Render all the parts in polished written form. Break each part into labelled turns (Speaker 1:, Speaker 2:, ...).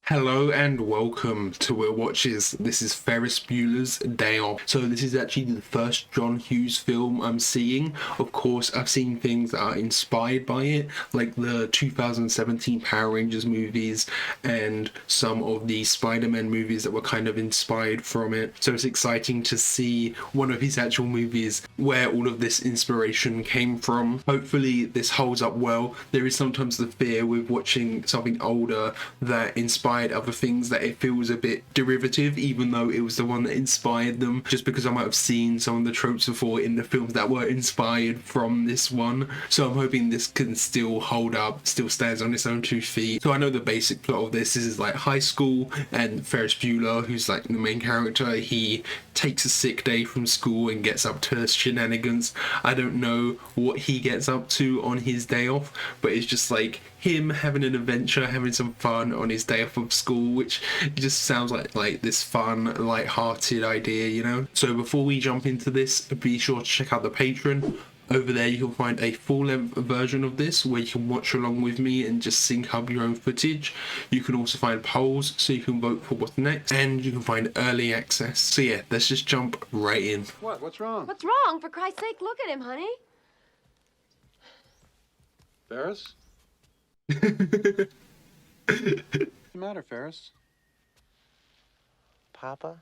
Speaker 1: Hello and welcome to Will Watches. This is Ferris Bueller's Day Off. So this is actually the first John Hughes film I'm seeing. Of course, I've seen things that are inspired by it, like the 2017 Power Rangers movies and some of the Spider-Man movies that were kind of inspired from it. So it's exciting to see one of his actual movies where all of this inspiration came from. Hopefully this holds up well. There is sometimes the fear with watching something older that inspired other things that it feels a bit derivative, even though it was the one that inspired them, just because I might have seen some of the tropes before in the films that were inspired from this one. So I'm hoping this can still hold up, still stands on its own two feet. So I know the basic plot of this is like high school, and Ferris Bueller, who's like the main character, he takes a sick day from school and gets up to shenanigans. I don't know what he gets up to on his day off, but it's just like him having an adventure, having some fun on his day off of school, which just sounds like this fun, light-hearted idea, you know? So before we jump into this, be sure to check out the Patreon. Over there you can find a full-length version of this where you can watch along with me and just sync up your own footage. You can also find polls so you can vote for what's next, and you can find early access. So yeah, let's just jump right in.
Speaker 2: What? What's wrong?
Speaker 3: What's wrong? For Christ's sake, look at him, honey.
Speaker 2: Ferris? What's the matter, Ferris?
Speaker 4: Papa?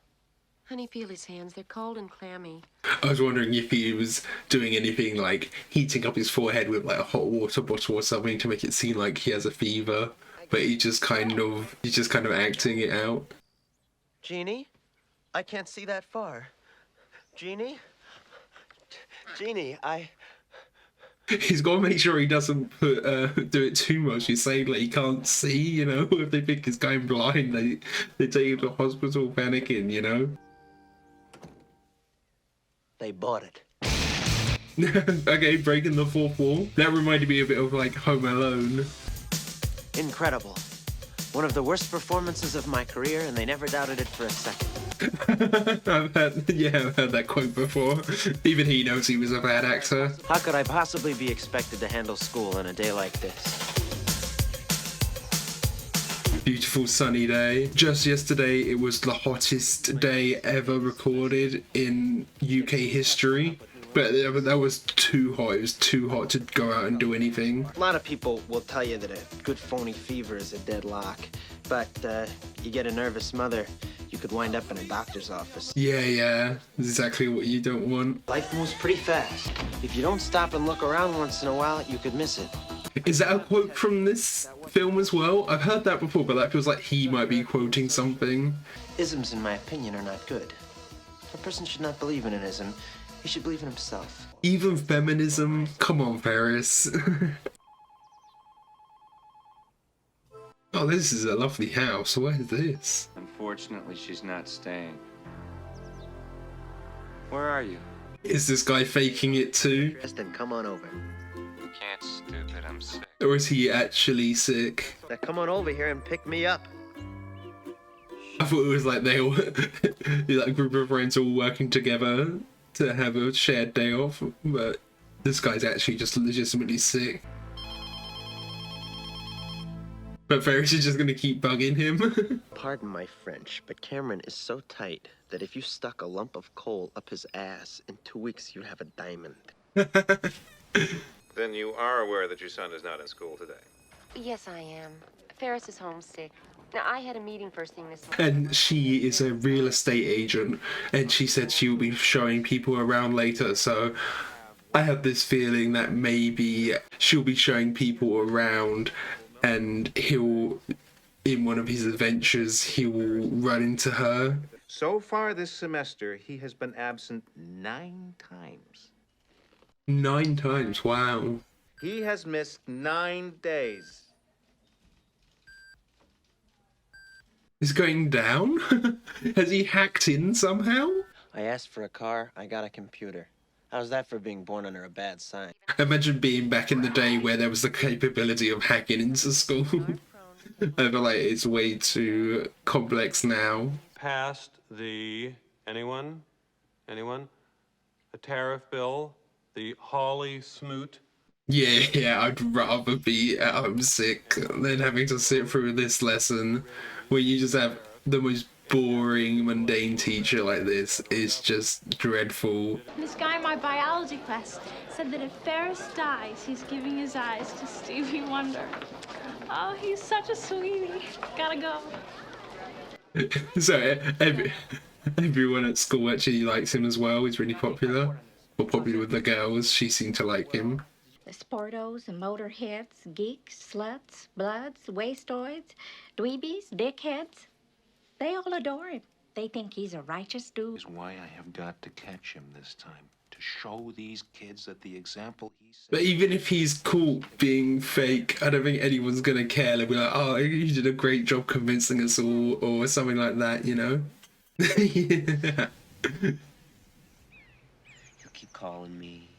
Speaker 3: Honey, feel his hands. They're cold and clammy.
Speaker 1: I was wondering if he was doing anything like heating up his forehead with like a hot water bottle or something to make it seem like he has a fever, but he's just kind of acting it out.
Speaker 4: Jeannie? I can't see that far. Jeannie? Jeannie,
Speaker 1: He's got to make sure he doesn't do it too much. He's saying like he can't see, you know. If they think he's going blind, they take him to hospital panicking, you know.
Speaker 4: They bought it.
Speaker 1: Okay, breaking the fourth wall. That reminded me a bit of like Home Alone.
Speaker 4: Incredible. One of the worst performances of my career, and they never doubted it for a second.
Speaker 1: I've heard that quote before. Even he knows he was a bad actor.
Speaker 4: How could I possibly be expected to handle school on a day like this?
Speaker 1: Beautiful sunny day. Just yesterday it was the hottest day ever recorded in UK history. But that was too hot. It was too hot to go out and do anything.
Speaker 4: A lot of people will tell you that a good phony fever is a deadlock. But you get a nervous mother, you could wind up in a doctor's office.
Speaker 1: Yeah. Exactly what you don't want.
Speaker 4: Life moves pretty fast. If you don't stop and look around once in a while, you could miss it.
Speaker 1: Is that a quote from this film as well? I've heard that before, but that feels like he might be quoting something.
Speaker 4: Isms, in my opinion, are not good. A person should not believe in an ism. He should believe in himself.
Speaker 1: Even feminism? Come on, Ferris. Oh, this is a lovely house. What is this?
Speaker 5: Unfortunately, she's not staying. Where are you?
Speaker 1: Is this guy faking it too?
Speaker 4: Kristen, come on over.
Speaker 5: You can't, stupid. I'm sick.
Speaker 1: Or is he actually sick?
Speaker 4: Now come on over here and pick me up.
Speaker 1: I thought it was like they all, like group of friends all working together to have a shared day off, but this guy's actually just legitimately sick. But Ferris is just gonna keep bugging him.
Speaker 4: Pardon my French, but Cameron is so tight that if you stuck a lump of coal up his ass, in 2 weeks you'd have a diamond.
Speaker 6: Then you are aware that your son is not in school today.
Speaker 3: Yes, I am. Ferris is homesick. Now, I had a meeting first thing this morning.
Speaker 1: And she is a real estate agent, and she said she will be showing people around later, so I have this feeling that maybe she'll be showing people around, and he'll, in one of his adventures, he will run into her.
Speaker 6: So far this semester, he has been absent 9 times.
Speaker 1: 9 times, wow.
Speaker 6: He has missed 9 days.
Speaker 1: It's going down? Has he hacked in somehow?
Speaker 4: I asked for a car, I got a computer. How's that for being born under a bad sign?
Speaker 1: Imagine being back in the day where there was the capability of hacking into school. I feel like it's way too complex now.
Speaker 7: Passed the, anyone? A tariff bill, the Hawley-Smoot
Speaker 1: Yeah, I'd rather be at home sick than having to sit through this lesson where you just have the most boring, mundane teacher like this. It's just dreadful.
Speaker 8: This guy in my biology class said that if Ferris dies, he's giving his eyes to Stevie Wonder. Oh, he's such a sweetie. Gotta go.
Speaker 1: So everyone at school actually likes him as well. He's really popular. Or popular with the girls. She seemed to like him.
Speaker 9: The sportos and motorheads, geeks, sluts, bloods, wastoids, dweebies, dickheads. They all adore him. They think he's a righteous dude.
Speaker 6: Is why I have got to catch him this time. To show these kids that the example he set.
Speaker 1: But even if he's caught being fake, I don't think anyone's gonna care. They'll be like, oh, you did a great job convincing us all, or something like that, you know? Yeah.
Speaker 4: He'll keep calling me.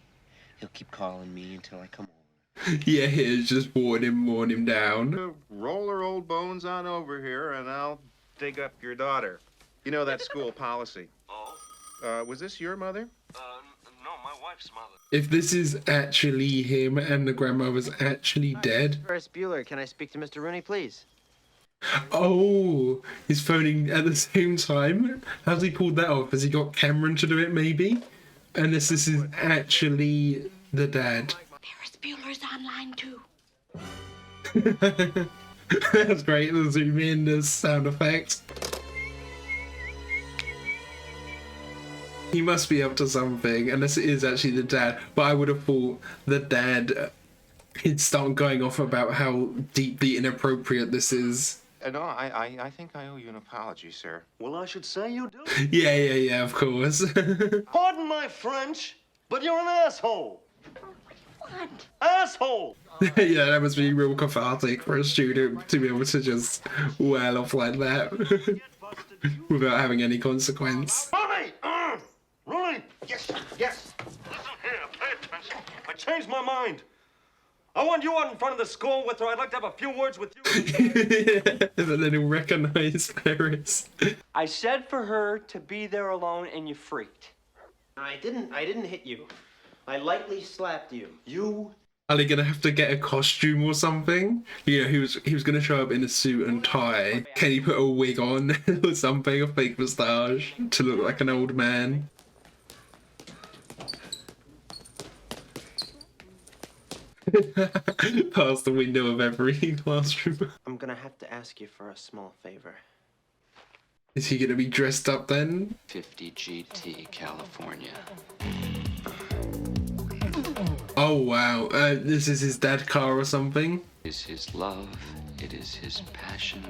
Speaker 4: He'll keep calling me until I come over.
Speaker 1: Yeah, here's just worn him down.
Speaker 6: Roll her old bones on over here, and I'll dig up your daughter. You know that school policy.
Speaker 7: Oh?
Speaker 6: Was this your mother?
Speaker 7: No, my wife's mother.
Speaker 1: If this is actually him and the grandmother's actually dead.
Speaker 4: Ferris Bueller, can I speak to Mr. Rooney, please?
Speaker 1: Oh, he's phoning at the same time? How's he pulled that off? Has he got Cameron to do it, maybe? Unless this is actually the dad.
Speaker 9: Ferris Bueller's online too.
Speaker 1: That's great, the zoom in, the sound effect. He must be up to something, unless it is actually the dad. But I would have thought the dad, he'd start going off about how deeply inappropriate this is.
Speaker 6: No, I think I owe you an apology, sir.
Speaker 7: Well, I should say you do.
Speaker 1: Yeah, of course.
Speaker 7: Pardon my French, but you're an asshole.
Speaker 9: What?
Speaker 7: Asshole!
Speaker 1: Yeah, that must be real cathartic for a student to be able to just well off like that without having any consequence.
Speaker 7: Rooney! Rooney! Yes! Listen here, pay attention. I changed my mind. I want you out in front of the school with her. I'd like to have a few words with you.
Speaker 1: But then he'll recognize Ferris.
Speaker 10: I said for her to be there alone, and you freaked.
Speaker 4: I didn't hit you. I lightly slapped you.
Speaker 10: You.
Speaker 1: Are they gonna have to get a costume or something? You know, he was gonna show up in a suit and tie. Can he put a wig on or something, a fake moustache to look like an old man? Past the window of every classroom.
Speaker 4: I'm gonna have to ask you for a small favor.
Speaker 1: Is he gonna be dressed up then?
Speaker 5: 50 GT, California.
Speaker 1: Oh wow, this is his dad's car or something?
Speaker 5: It is his love, it is his passion.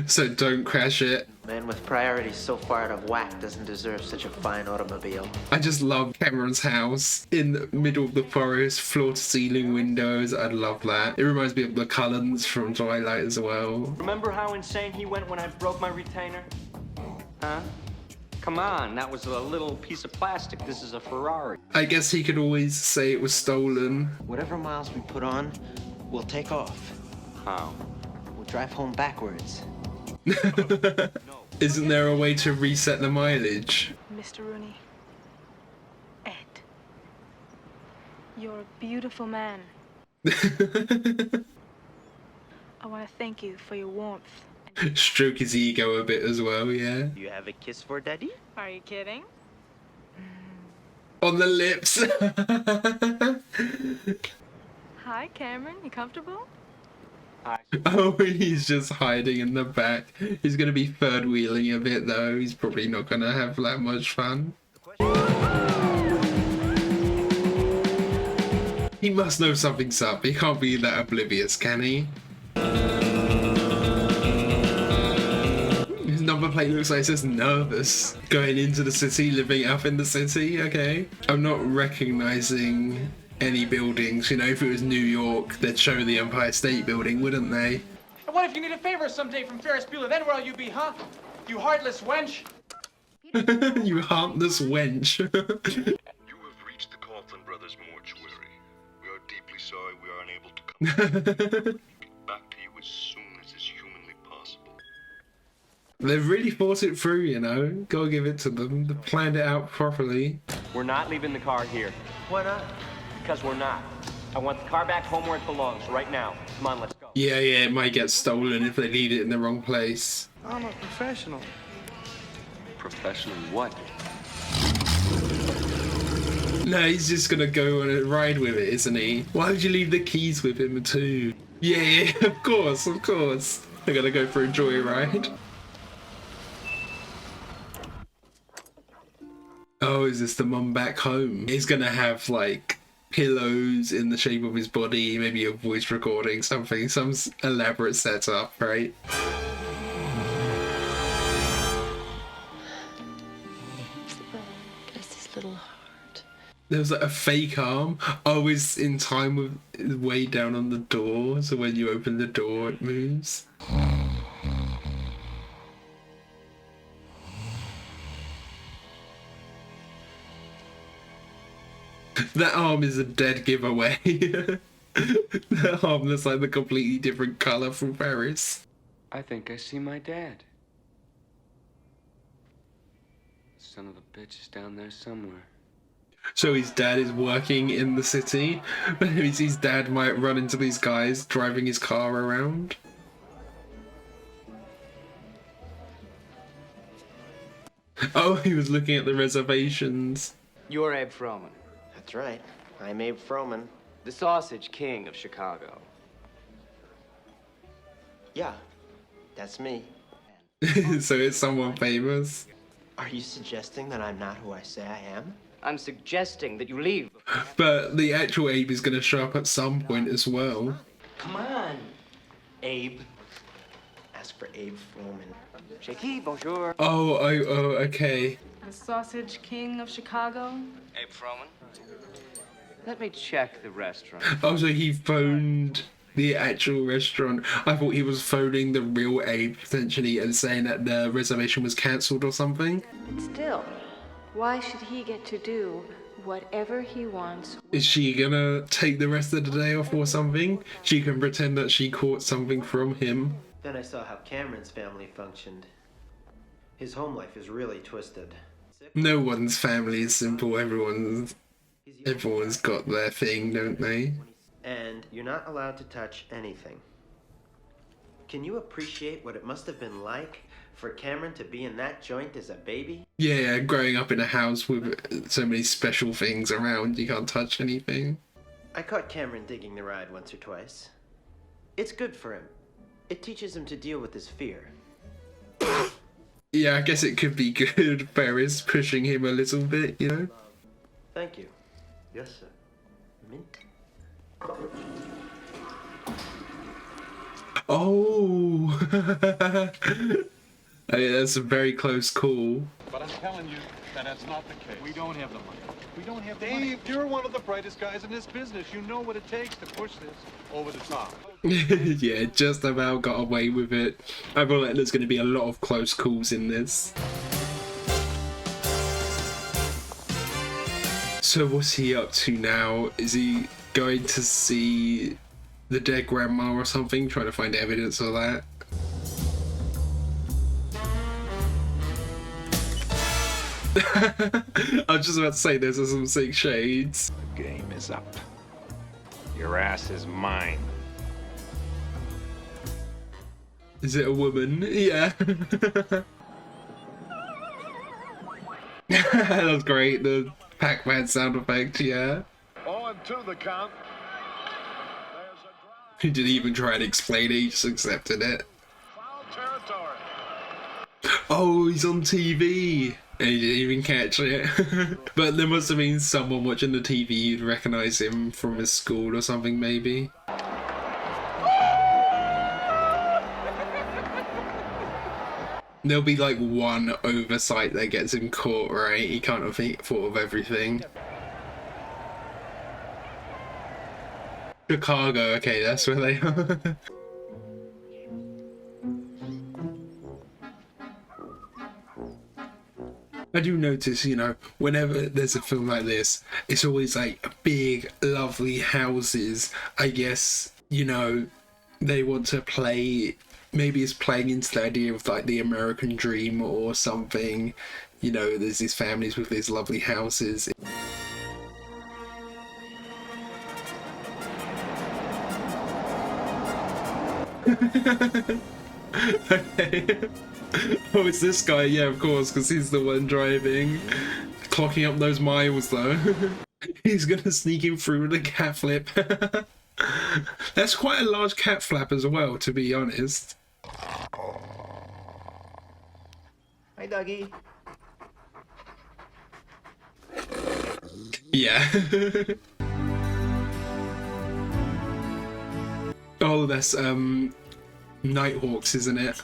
Speaker 1: So don't crash it.
Speaker 4: Man with priorities so far out of whack doesn't deserve such a fine automobile.
Speaker 1: I just love Cameron's house in the middle of the forest, floor to ceiling windows. I love that. It reminds me of the Cullens from Twilight as well.
Speaker 10: Remember how insane he went when I broke my retainer? Huh? Come on, that was a little piece of plastic. This is a Ferrari.
Speaker 1: I guess he could always say it was stolen.
Speaker 4: Whatever miles we put on, we'll take off.
Speaker 10: How?
Speaker 4: We'll drive home backwards.
Speaker 1: Isn't there a way to reset the mileage?
Speaker 8: Mr. Rooney. Ed. You're a beautiful man. I want to thank you for your warmth.
Speaker 1: Stroke his ego a bit as well, yeah.
Speaker 4: Do you have a kiss for Daddy?
Speaker 8: Are you kidding?
Speaker 1: On the lips.
Speaker 8: Hi, Cameron. You comfortable?
Speaker 1: Oh, he's just hiding in the back. He's gonna be third wheeling a bit though. He's probably not gonna have that much fun. He must know something's up. He can't be that oblivious, can he? His number plate looks like it's just nervous. Going into the city, living up in the city, okay. I'm not recognizing any buildings. You know, if it was New York, they'd show the Empire State Building, wouldn't they?
Speaker 10: And what if you need a favor someday from Ferris Bueller? Then where'll you be, huh? You heartless wench.
Speaker 1: You heartless wench.
Speaker 11: You have reached the Coughlin Brothers mortuary. We are deeply sorry we are unable to come back to you as soon as is humanly possible.
Speaker 1: They've really thought it through, you know. Gotta give it to them. They planned it out properly.
Speaker 10: We're not leaving the car here.
Speaker 4: Why not?
Speaker 10: Because we're not. I want the car back home where it belongs, right now. Come on, let's go.
Speaker 1: Yeah, it might get stolen if they leave it in the wrong place.
Speaker 2: I'm a professional.
Speaker 5: Professional what?
Speaker 1: No, he's just gonna go on a ride with it, isn't he? Why would you leave the keys with him too? Yeah, of course. They're gonna go for a joyride. Oh, is this the mum back home? He's gonna have like pillows in the shape of his body, maybe a voice recording, something, some elaborate setup, right?
Speaker 3: Bless his little heart.
Speaker 1: There was like a fake arm. Always in time with way down on the door, so when you open the door, it moves. That arm is a dead giveaway. That arm looks like the completely different colour from Ferris.
Speaker 5: I think I see my dad. Son of a bitch is down there somewhere.
Speaker 1: So his dad is working in the city, but his dad might run into these guys driving his car around. Oh, he was looking at the reservations.
Speaker 10: You're Abe Froman,
Speaker 4: That's right. I'm Abe Froman.
Speaker 10: the sausage king of Chicago.
Speaker 4: Yeah, that's me.
Speaker 1: So it's someone famous.
Speaker 4: Are you suggesting that I'm not who I say I am?
Speaker 10: I'm suggesting that you leave.
Speaker 1: But the actual Abe is going to show up at some point as well.
Speaker 10: Come on, Abe.
Speaker 4: Ask for Abe Froman.
Speaker 10: Shaky, bonjour.
Speaker 1: Oh, okay.
Speaker 8: The sausage king of Chicago.
Speaker 10: Abe Froman. Let me check the restaurant.
Speaker 1: Oh, so he phoned the actual restaurant. I thought he was phoning the real Abe, potentially, and saying that the reservation was cancelled or something.
Speaker 3: But still, why should he get to do whatever he wants?
Speaker 1: Is she gonna take the rest of the day off or something? She can pretend that she caught something from him.
Speaker 4: Then I saw how Cameron's family functioned. His home life is really twisted.
Speaker 1: No one's family is simple. Everyone's got their thing, don't they?
Speaker 4: And you're not allowed to touch anything. Can you appreciate what it must have been like for Cameron to be in that joint as a baby?
Speaker 1: Yeah, growing up in a house with so many special things around, you can't touch anything.
Speaker 4: I caught Cameron digging the ride once or twice. It's good for him. It teaches him to deal with his fear.
Speaker 1: Yeah, I guess it could be good, Ferris, pushing him a little bit, you know?
Speaker 4: Thank you. Yes, sir. Mint.
Speaker 1: Oh! I mean, that's a very close call.
Speaker 2: But I'm telling you that that's not the case. We don't have the money. We don't have the money. Dave, you're one of the brightest guys in this business. You know what it takes to push this over the top.
Speaker 1: Yeah, just about got away with it. I feel like there's going to be a lot of close calls in this. So what's he up to now? Is he going to see the dead grandma or something? Trying to find evidence of that? I was just about to say there's some sick shades.
Speaker 12: The game is up. Your ass is mine.
Speaker 1: Is it a woman? Yeah. That was great. The Pac-Man sound effect, yeah.
Speaker 11: 0-2 the count.
Speaker 1: He didn't even try and explain it, he just accepted it.
Speaker 11: Foul territory.
Speaker 1: Oh, he's on TV! And he didn't even catch it. But there must have been someone watching the TV who'd recognise him from his school or something, maybe. There'll be like one oversight that gets him caught, right? He can't have thought of everything. Chicago, okay, that's where they are. I do notice, you know, whenever there's a film like this, it's always like big, lovely houses. I guess, you know, they want to play, maybe it's playing into the idea of like the American dream or something. You know, there's these families with these lovely houses. Okay. Oh, it's this guy. Yeah, of course, because he's the one driving. Clocking up those miles, though. He's gonna sneak him through with a cat flip. That's quite a large cat flap as well, to be honest.
Speaker 4: Hi, Dougie.
Speaker 1: Yeah. Oh, that's Nighthawks, isn't it?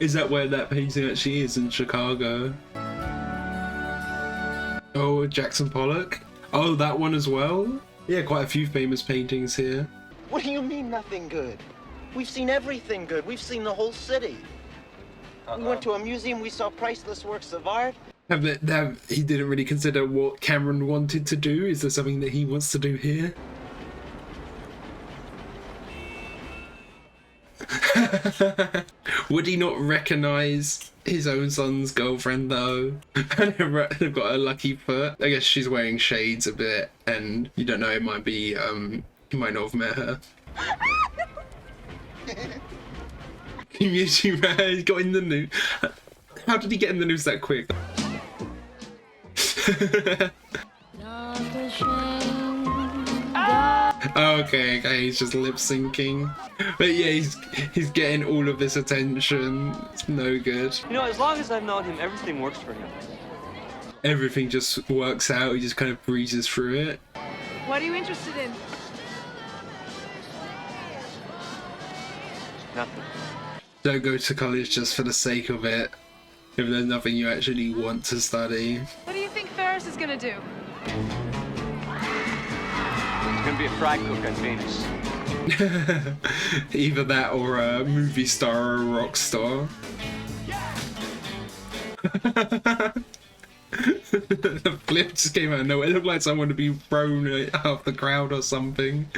Speaker 1: Is that where that painting actually is, in Chicago? Oh, Jackson Pollock. Oh, that one as well? Yeah, quite a few famous paintings here.
Speaker 4: What do you mean nothing good? We've seen everything good. We've seen the whole city. We went to a museum, we saw priceless works of art.
Speaker 1: He didn't really consider what Cameron wanted to do? Is there something that he wants to do here? Would he not recognise his own son's girlfriend though? I've got a lucky foot. I guess she's wearing shades a bit, and you don't know, it might be, you might not have met her. He got in the news. How did he get in the news that quick? Okay, he's just lip syncing. But yeah, he's getting all of this attention. It's no good.
Speaker 10: You know, as long as I've known him, everything works for him.
Speaker 1: Everything just works out. He just kind of breezes through it.
Speaker 13: What are you interested in?
Speaker 10: Nothing.
Speaker 1: Don't go to college just for the sake of it, if there's nothing you actually want to study.
Speaker 13: What do you think Ferris is gonna do?
Speaker 10: He's gonna be a fry cook on Venus.
Speaker 1: Either that or a movie star or a rock star. The flip just came out of nowhere. It looked like someone would be thrown out the crowd or something.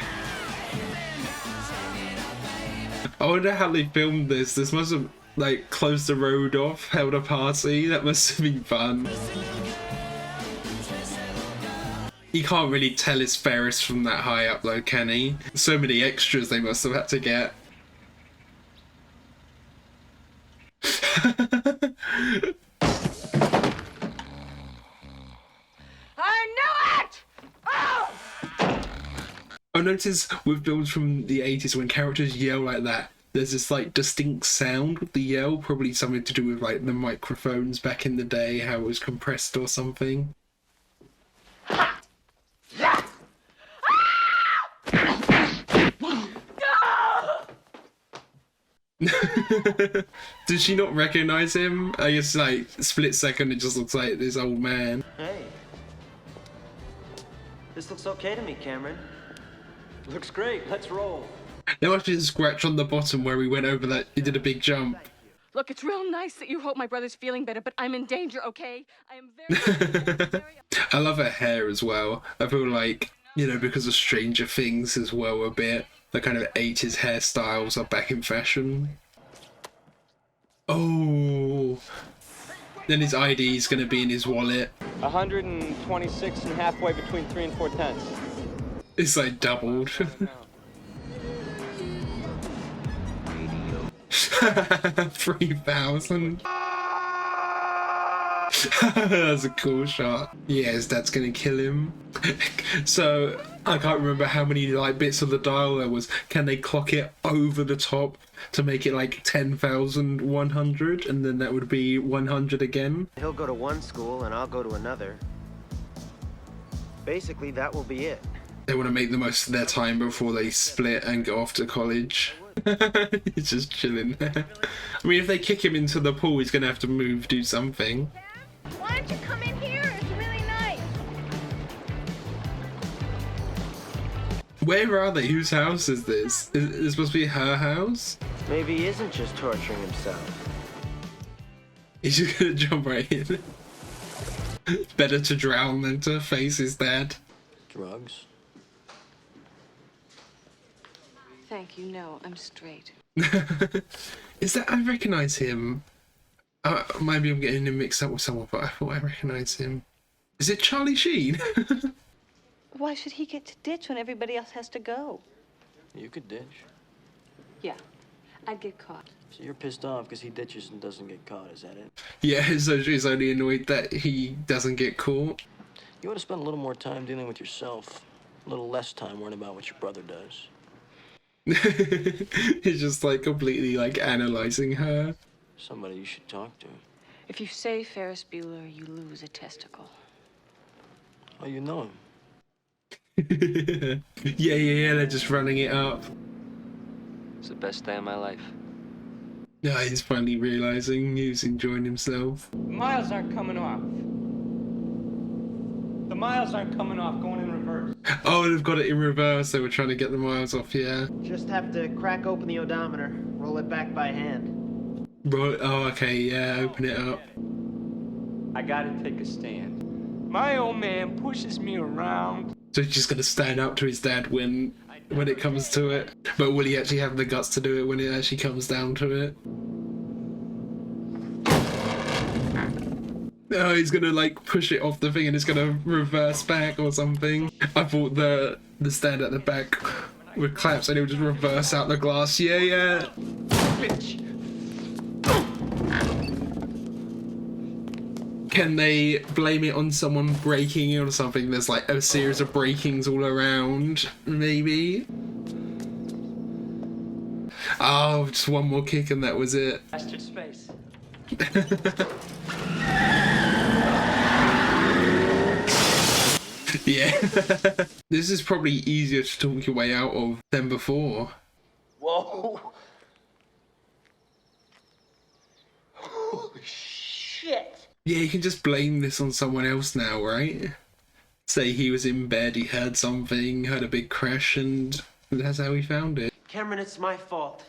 Speaker 1: I wonder how they filmed this. This must have like closed the road off, held a party. That must have been fun. You can't really tell it's Ferris from that high up though, can he? So many extras they must have had to get.
Speaker 13: I knew it! Oh!
Speaker 1: I noticed with films from the 80s when characters yell like that, there's this like distinct sound with the yell, probably something to do with like the microphones back in the day, how it was compressed or something. Did she not recognize him? I guess like split second it just looks like this old man.
Speaker 4: Hey. This looks okay to me, Cameron.
Speaker 10: Looks great. Let's roll.
Speaker 1: There must be a scratch on the bottom where he went over that, he did a big jump.
Speaker 13: Look, it's real nice that you hope my brother's feeling better, but I'm in danger, okay? I am very...
Speaker 1: I love her hair as well. I feel like, you know, because of Stranger Things as well a bit, the kind of 80s hairstyles are back in fashion. Oh, then his ID is going to be in his wallet.
Speaker 10: 126 and halfway between 3 and 4/10.
Speaker 1: It's like doubled. 3,000. That's a cool shot. Yeah, his dad's gonna kill him. So I can't remember how many like bits of the dial there was. Can they clock it over the top to make it like 10,100, and then that would be 100 again?
Speaker 4: He'll go to one school and I'll go to another. Basically, that will be it.
Speaker 1: They want to make the most of their time before they split and go off to college. He's just chilling there. I mean, if they kick him into the pool, he's gonna have to move, do something.
Speaker 8: Why don't you come in here? It's really nice.
Speaker 1: Where are they? Whose house is this? Is this supposed to be her house?
Speaker 4: Maybe he isn't just torturing himself.
Speaker 1: He's just gonna jump right in. Better to drown than to face his dad.
Speaker 4: Drugs?
Speaker 3: Thank you, no, I'm straight.
Speaker 1: Is that... I recognise him. Maybe I'm getting him mixed up with someone, but I thought I recognised him. Is it Charlie Sheen?
Speaker 14: Why should he get to ditch when everybody else has to go?
Speaker 4: You could ditch.
Speaker 14: Yeah.
Speaker 13: I'd get caught.
Speaker 10: So you're pissed off because he ditches and doesn't get caught, is that it?
Speaker 1: Yeah, so she's only annoyed that he doesn't get caught.
Speaker 10: You ought to spend a little more time dealing with yourself. A little less time worrying about what your brother does.
Speaker 1: He's just like completely like analyzing her.
Speaker 10: Somebody you should talk to.
Speaker 13: If you say Ferris Bueller, you lose a testicle.
Speaker 10: Oh, you know him.
Speaker 1: Yeah, they're just running it up.
Speaker 5: It's the best day of my life.
Speaker 1: Yeah, he's finally realizing he's enjoying himself.
Speaker 10: The miles aren't coming off. The miles aren't coming off, going in reverse.
Speaker 1: Oh, they've got it in reverse. They were trying to get the miles off, yeah.
Speaker 4: Just have to crack open the odometer, roll it back by hand.
Speaker 1: Right, oh, okay, yeah, open it up.
Speaker 10: I gotta take a stand. My old man pushes me around.
Speaker 1: So he's just gonna stand up to his dad when it comes to it. But will he actually have the guts to do it when it actually comes down to it? Oh, he's gonna like push it off the thing and it's gonna reverse back or something. I thought the stand at the back would collapse and it would just reverse out the glass. Yeah.
Speaker 10: Bitch.
Speaker 1: Can they blame it on someone breaking it or something? There's like a series of breakings all around, maybe? Oh, just one more kick and that was it.
Speaker 10: Bastard space.
Speaker 1: Yeah. This is probably easier to talk your way out of than before.
Speaker 10: Whoa. Holy shit.
Speaker 1: Yeah, you can just blame this on someone else now, right? Say he was in bed, he heard something, heard a big crash, and that's how he found it.
Speaker 4: Cameron, it's my fault.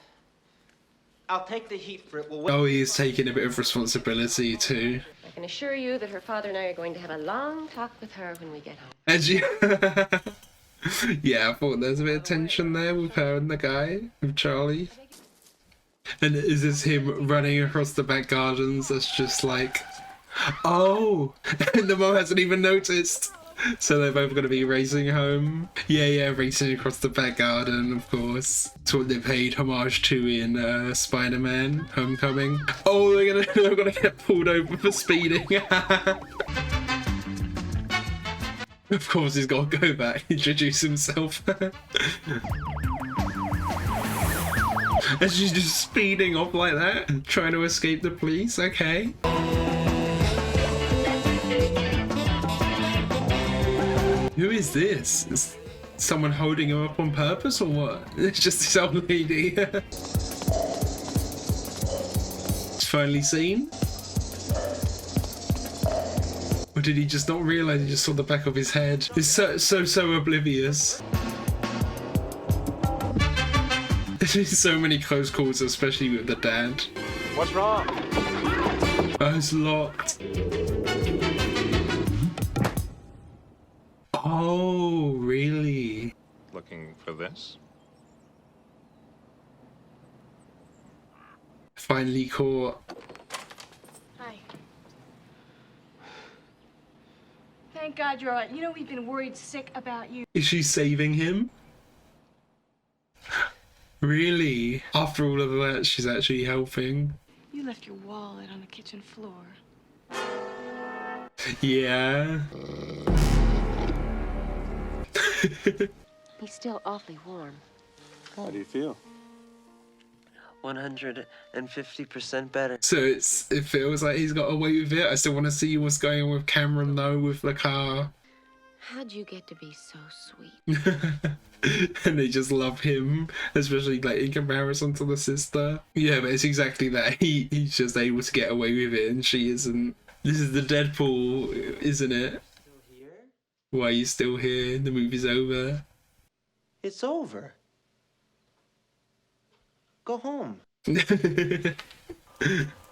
Speaker 4: I'll take the heat for it.
Speaker 1: Oh, he's taking a bit of responsibility too.
Speaker 3: I can assure you that her father and I are going to have a long talk with her when we get home.
Speaker 1: And she... Yeah, I thought there's a bit of tension there with her and the guy, with Charlie. And is this him running across the back gardens? That's just like... Oh! And the mom hasn't even noticed. So they're both going to be racing home. Yeah, racing across the back garden, of course. It's what they paid homage to in Spider-Man Homecoming. Oh, they're gonna get pulled over for speeding. Of course, he's got to go back, introduce himself. And she's just speeding off like that, trying to escape the police. Okay. Who is this? Is someone holding him up on purpose or what? It's just this old lady. It's finally seen? Or did he just not realise he just saw the back of his head? He's so oblivious. There's been so many close calls, especially with the dad.
Speaker 2: What's wrong?
Speaker 1: Oh, it's locked. Oh, really?
Speaker 2: Looking for this?
Speaker 1: Finally caught.
Speaker 13: Hi. Thank God you're all right. You know, we've been worried sick about you.
Speaker 1: Is she saving him? Really? After all of that, she's actually helping.
Speaker 13: You left your wallet on the kitchen floor.
Speaker 1: Yeah.
Speaker 3: He's still awfully warm.
Speaker 2: How do you feel?
Speaker 4: 150% better.
Speaker 1: So it feels like he's got away with it. I still want to see what's going on with Cameron though, with the car.
Speaker 3: How'd you get to be so sweet?
Speaker 1: And they just love him, especially like in comparison to the sister. Yeah, but it's exactly that. He's just able to get away with it and she isn't. This is the Deadpool, isn't it?
Speaker 4: Still here?
Speaker 1: Why are you still here? The movie's over.
Speaker 4: It's over. Go home.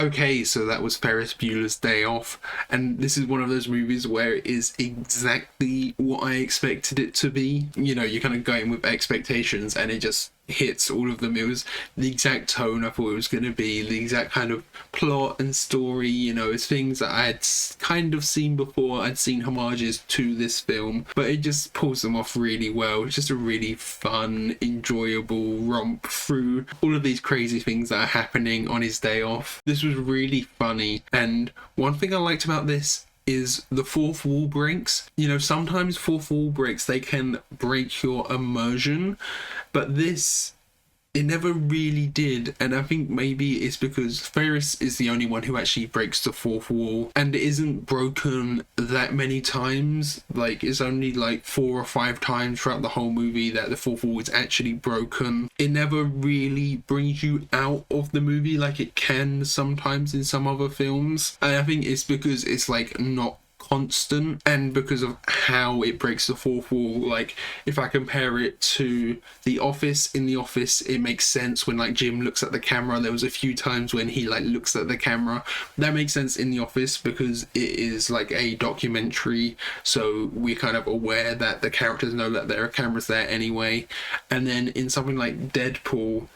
Speaker 1: Okay, so that was Ferris Bueller's Day Off, and this is one of those movies where it is exactly what I expected it to be. You know, you're kind of going with expectations and it just hits, all of them. It was the exact tone I thought it was going to be, the exact kind of plot and story, you know. It's things that I had kind of seen before. I'd seen homages to this film, but it just pulls them off really well. It's just a really fun, enjoyable romp through all of these crazy things that are happening on his day off. This was really funny, and one thing I liked about this is the fourth wall breaks. You know, sometimes fourth wall breaks, they can break your immersion, but this, it never really did. And I think maybe it's because Ferris is the only one who actually breaks the fourth wall, and it isn't broken that many times. Like, it's only like 4 or 5 times throughout the whole movie that the fourth wall is actually broken. It never really brings you out of the movie like it can sometimes in some other films, and I think it's because it's like not constant, and because of how it breaks the fourth wall. Like, if I compare it to The Office, in The Office it makes sense when like Jim looks at the camera. There was a few times when he like looks at the camera. That makes sense in The Office because it is like a documentary, so we're kind of aware that the characters know that there are cameras there anyway. And then in something like Deadpool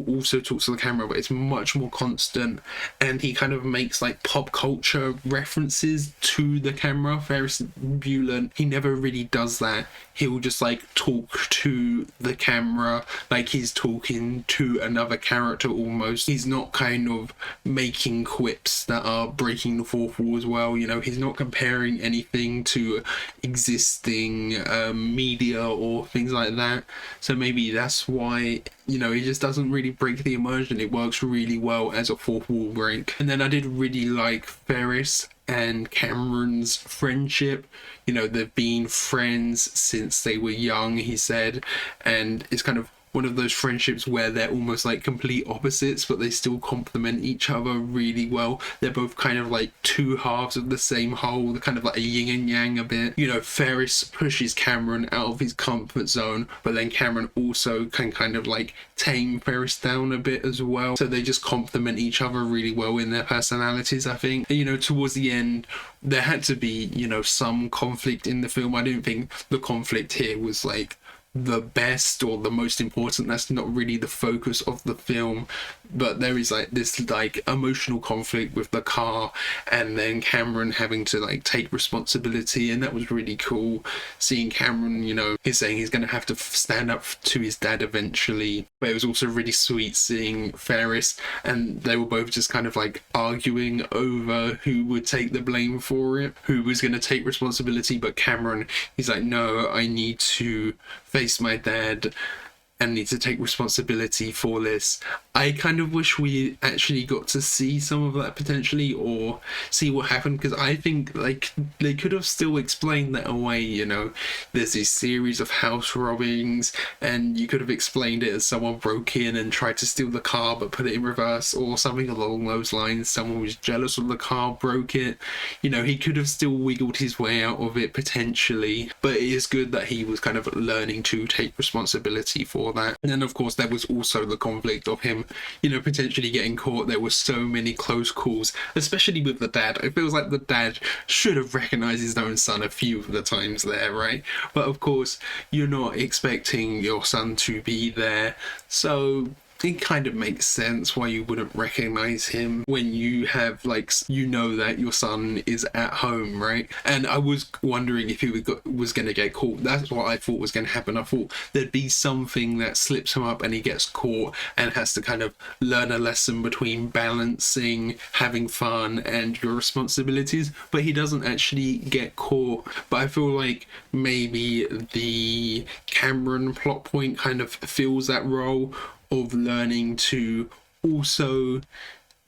Speaker 1: also talks to the camera, but it's much more constant, and he kind of makes like pop culture references to the camera. Ferris Bueller, he never really does that. He'll just like talk to the camera like he's talking to another character almost. He's not kind of making quips that are breaking the fourth wall as well, you know. He's not comparing anything to existing media or things like that, so maybe that's why, you know, it just doesn't really break the immersion. It works really well as a fourth wall break. And then I did really like Ferris and Cameron's friendship. You know, they've been friends since they were young, he said, and it's kind of one of those friendships where they're almost like complete opposites, but they still complement each other really well. They're both kind of like two halves of the same whole. They're kind of like a yin and yang a bit. You know, Ferris pushes Cameron out of his comfort zone, but then Cameron also can kind of like tame Ferris down a bit as well. So they just complement each other really well in their personalities, I think. And, you know, towards the end, there had to be, you know, some conflict in the film. I don't think the conflict here was like the best or the most important. That's not really the focus of the film, but there is like this like emotional conflict with the car, and then Cameron having to like take responsibility, and that was really cool seeing Cameron, you know, he's saying he's going to have to stand up to his dad eventually. But it was also really sweet seeing Ferris, and they were both just kind of like arguing over who would take the blame for it, who was going to take responsibility. But Cameron, he's like, no, I need to face my dad and need to take responsibility for this. I kind of wish we actually got to see some of that potentially, or see what happened, because I think like they could have still explained that away, you know. There's this series of house robbings, and you could have explained it as someone broke in and tried to steal the car but put it in reverse, or something along those lines. Someone was jealous of the car, broke it. You know, he could have still wiggled his way out of it potentially, but it is good that he was kind of learning to take responsibility for that. And then of course there was also the conflict of him, you know, potentially getting caught. There were so many close calls, especially with the dad. It feels like the dad should have recognized his own son a few of the times there, right? But of course you're not expecting your son to be there, so it kind of makes sense why you wouldn't recognize him when you have like, you know, that your son is at home, right? And I was wondering if he was going to get caught. That's what I thought was going to happen. I thought there'd be something that slips him up and he gets caught and has to kind of learn a lesson between balancing having fun and your responsibilities, but he doesn't actually get caught. But I feel like maybe the Cameron plot point kind of fills that role of learning to also,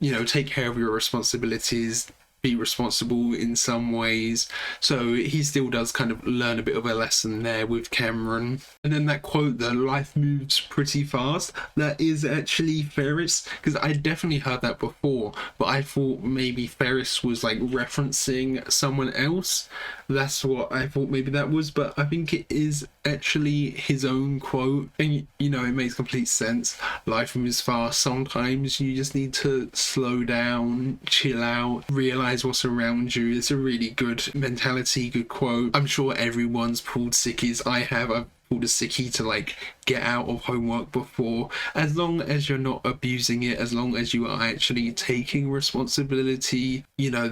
Speaker 1: you know, take care of your responsibilities, be responsible in some ways. So he still does kind of learn a bit of a lesson there with Cameron. And then that quote, that life moves pretty fast, that is actually Ferris, because I definitely heard that before, but I thought maybe Ferris was like referencing someone else. That's what I thought maybe that was, but I think it is actually his own quote. And you know, it makes complete sense. Life moves fast. Sometimes you just need to slow down, chill out, realize what's around you. It's a really good mentality, good quote. I'm sure everyone's pulled sickies. I have. I've pulled a sickie to like get out of homework before. As long as you're not abusing it, as long as you are actually taking responsibility, you know,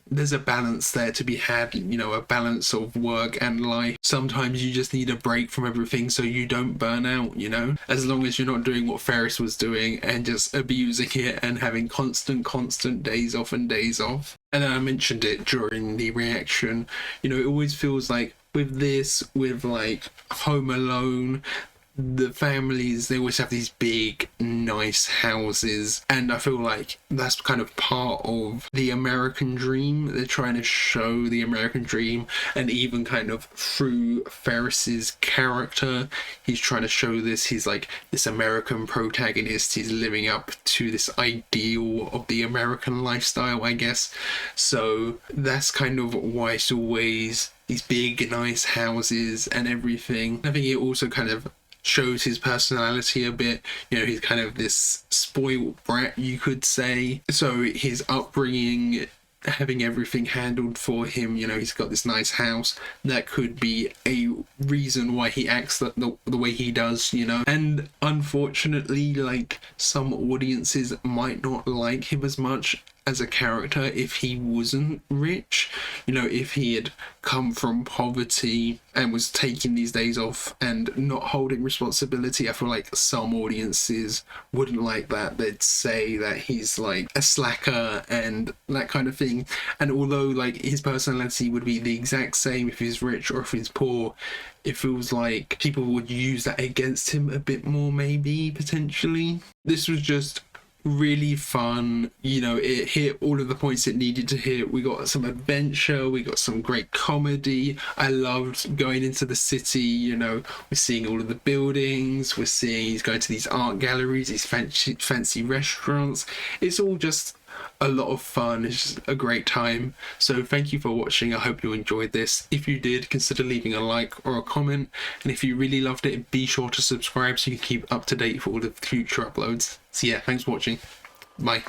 Speaker 1: there's a balance there to be had, you know, a balance of work and life. Sometimes you just need a break from everything so you don't burn out, you know, as long as you're not doing what Ferris was doing and just abusing it and having constant days off and days off. And I mentioned it during the reaction, you know, it always feels like with this, with like Home Alone, the families, they always have these big nice houses, and I feel like that's kind of part of the American dream. They're trying to show the American dream, and even kind of through Ferris's character, he's trying to show this. He's like this American protagonist, he's living up to this ideal of the American lifestyle, I guess. So that's kind of why it's always these big nice houses and everything. I think it also kind of shows his personality a bit. You know, he's kind of this spoiled brat, you could say. So his upbringing, having everything handled for him, you know, he's got this nice house, that could be a reason why he acts the way he does, you know. And unfortunately, like, some audiences might not like him as much as a character if he wasn't rich, you know, if he had come from poverty and was taking these days off and not holding responsibility. I feel like some audiences wouldn't like that. They'd say that he's like a slacker and that kind of thing. And although like his personality would be the exact same if he's rich or if he's poor, it feels like people would use that against him a bit more, maybe, potentially. This was just really fun, you know, it hit all of the points it needed to hit. We got some adventure, we got some great comedy. I loved going into the city, you know, we're seeing all of the buildings, we're seeing he's going to these art galleries, these fancy restaurants. It's all just a lot of fun. It's just a great time. So thank you for watching. I hope you enjoyed this. If you did, consider leaving a like or a comment, and if you really loved it, be sure to subscribe so you can keep up to date for all the future uploads. So yeah, thanks for watching. Bye.